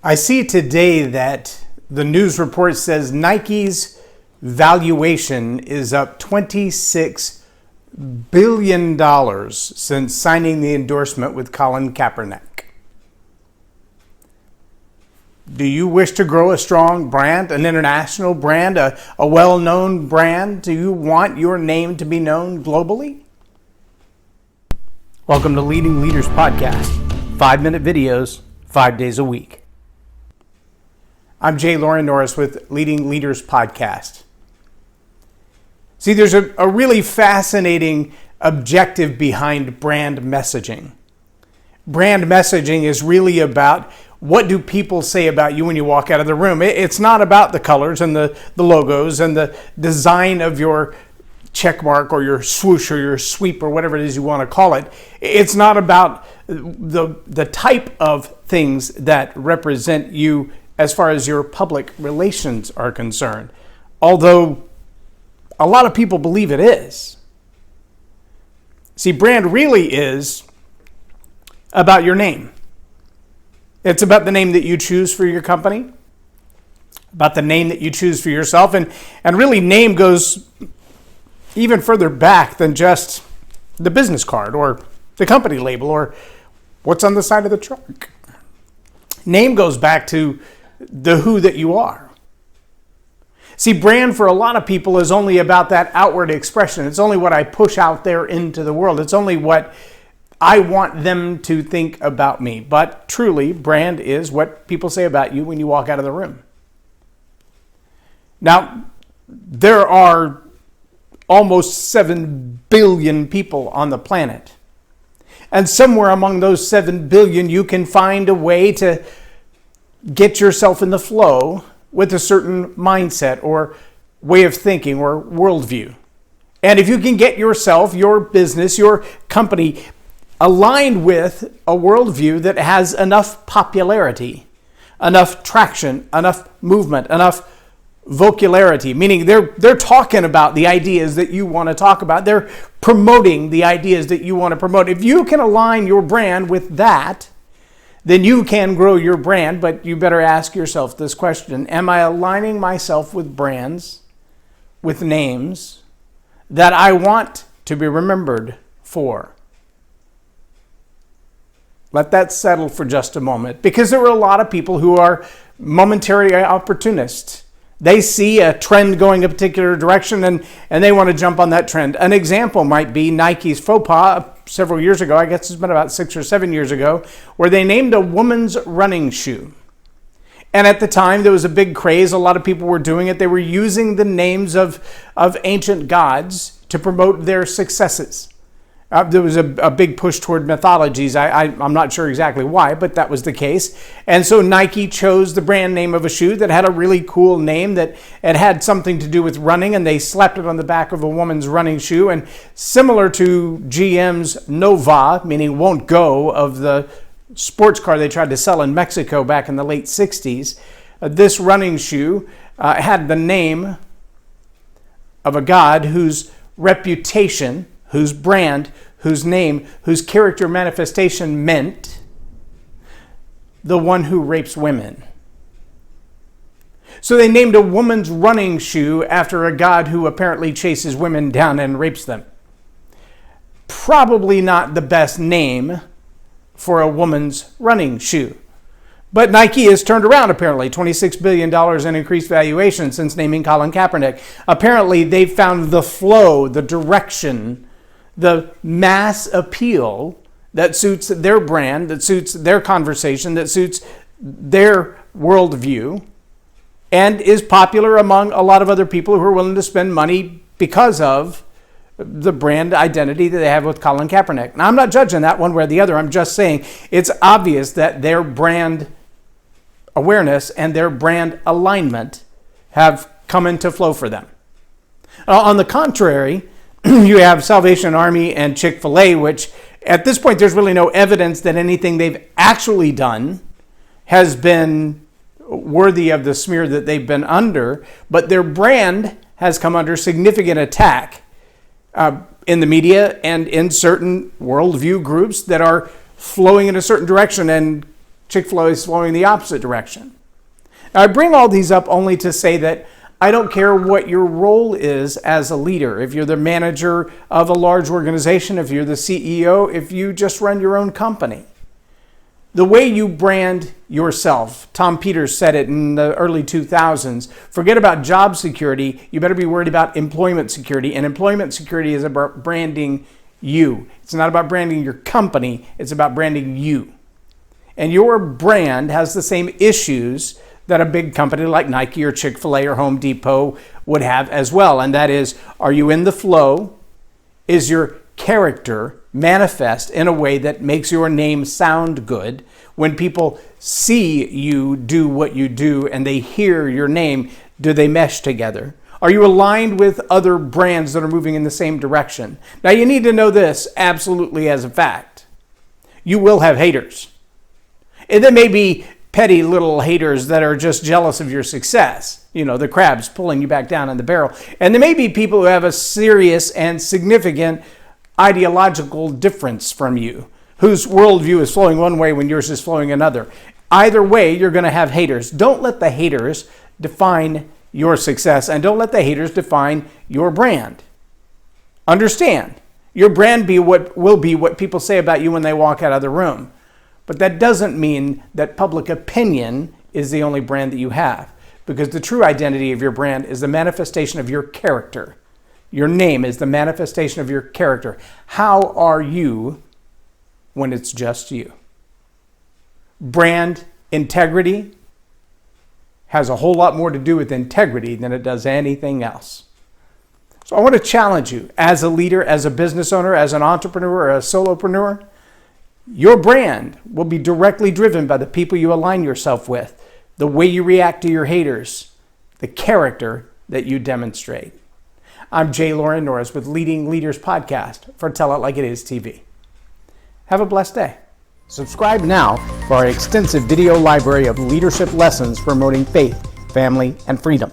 I see today that the news report says Nike's valuation is up $26 billion since signing the endorsement with Colin Kaepernick. Do you wish to grow a strong brand, an international brand, a well-known brand? Do you want your name to be known globally? Welcome to Leading Leaders Podcast, 5-minute videos, 5 days a week. I'm Loren Norris with Leading Leaders Podcast. See, there's a really fascinating objective behind brand messaging. Brand messaging is really about what do people say about you when you walk out of the room. It's not about the colors and the logos and the design of your check mark or your swoosh or your sweep or whatever it is you want to call it. It's not about the type of things that represent you as far as your public relations are concerned, although a lot of people believe it is. See, brand really is about your name. It's about the name that you choose for your company, about the name that you choose for yourself, and really name goes even further back than just the business card or the company label or what's on the side of the truck. Name goes back to the who that you are. See, brand for a lot of people is only about that outward expression. It's only what I push out there into the world. It's only what I want them to think about me. But truly, brand is what people say about you when you walk out of the room. Now, there are almost 7 billion people on the planet. And somewhere among those 7 billion, you can find a way to get yourself in the flow with a certain mindset or way of thinking or worldview. And if you can get yourself, your business, your company aligned with a worldview that has enough popularity, enough traction, enough movement, enough vocabularity, meaning they're talking about the ideas that you want to talk about. They're promoting the ideas that you want to promote. If you can align your brand with that, then you can grow your brand, but you better ask yourself this question: am I aligning myself with brands, with names that I want to be remembered for? Let that settle for just a moment, because there are a lot of people who are momentary opportunists. They see a trend going a particular direction and they want to jump on that trend. An example might be Nike's faux pas several years ago, I guess it's been about 6 or 7 years ago, where they named a woman's running shoe. And at the time, there was a big craze. A lot of people were doing it. They were using the names of ancient gods to promote their successes. There was a big push toward mythologies. I'm not sure exactly why, but that was the case. And so Nike chose the brand name of a shoe that had a really cool name, that it had something to do with running, and they slapped it on the back of a woman's running shoe. And similar to GM's Nova, meaning won't go, of the sports car they tried to sell in Mexico back in the late 60s, this running shoe had the name of a god whose reputation, whose brand, whose name, whose character manifestation meant the one who rapes women. So they named a woman's running shoe after a god who apparently chases women down and rapes them. Probably not the best name for a woman's running shoe. But Nike has turned around, apparently, $26 billion in increased valuation since naming Colin Kaepernick. Apparently, they've found the flow, the direction, the mass appeal that suits their brand, that suits their conversation, that suits their worldview, and is popular among a lot of other people who are willing to spend money because of the brand identity that they have with Colin Kaepernick. Now, I'm not judging that one way or the other. I'm just saying it's obvious that their brand awareness and their brand alignment have come into flow for them. On the contrary, you have Salvation Army and Chick-fil-A, which at this point there's really no evidence that anything they've actually done has been worthy of the smear that they've been under, but their brand has come under significant attack in the media and in certain worldview groups that are flowing in a certain direction and Chick-fil-A is flowing the opposite direction. Now, I bring all these up only to say that I don't care what your role is as a leader. If you're the manager of a large organization, if you're the CEO, if you just run your own company. The way you brand yourself, Tom Peters said it in the early 2000s, forget about job security, you better be worried about employment security. And employment security is about branding you. It's not about branding your company, it's about branding you. And your brand has the same issues that a big company like Nike or Chick-fil-A or Home Depot would have as well. And that is, are you in the flow? Is your character manifest in a way that makes your name sound good? When people see you do what you do and they hear your name, do they mesh together? Are you aligned with other brands that are moving in the same direction? Now, you need to know this absolutely as a fact. You will have haters. And there may be petty little haters that are just jealous of your success. You know, the crabs pulling you back down in the barrel. And there may be people who have a serious and significant ideological difference from you, whose worldview is flowing one way when yours is flowing another. Either way, you're going to have haters. Don't let the haters define your success, and don't let the haters define your brand. Understand, your brand will be what people say about you when they walk out of the room. But that doesn't mean that public opinion is the only brand that you have, because the true identity of your brand is the manifestation of your character. Your name is the manifestation of your character. How are you when it's just you? Brand integrity has a whole lot more to do with integrity than it does anything else. So I want to challenge you as a leader, as a business owner, as an entrepreneur, or a solopreneur. Your brand will be directly driven by the people you align yourself with, the way you react to your haters, the character that you demonstrate. I'm Loren Norris with Leading Leaders Podcast for Tell It Like It Is TV. Have a blessed day. Subscribe now for our extensive video library of leadership lessons promoting faith, family, and freedom.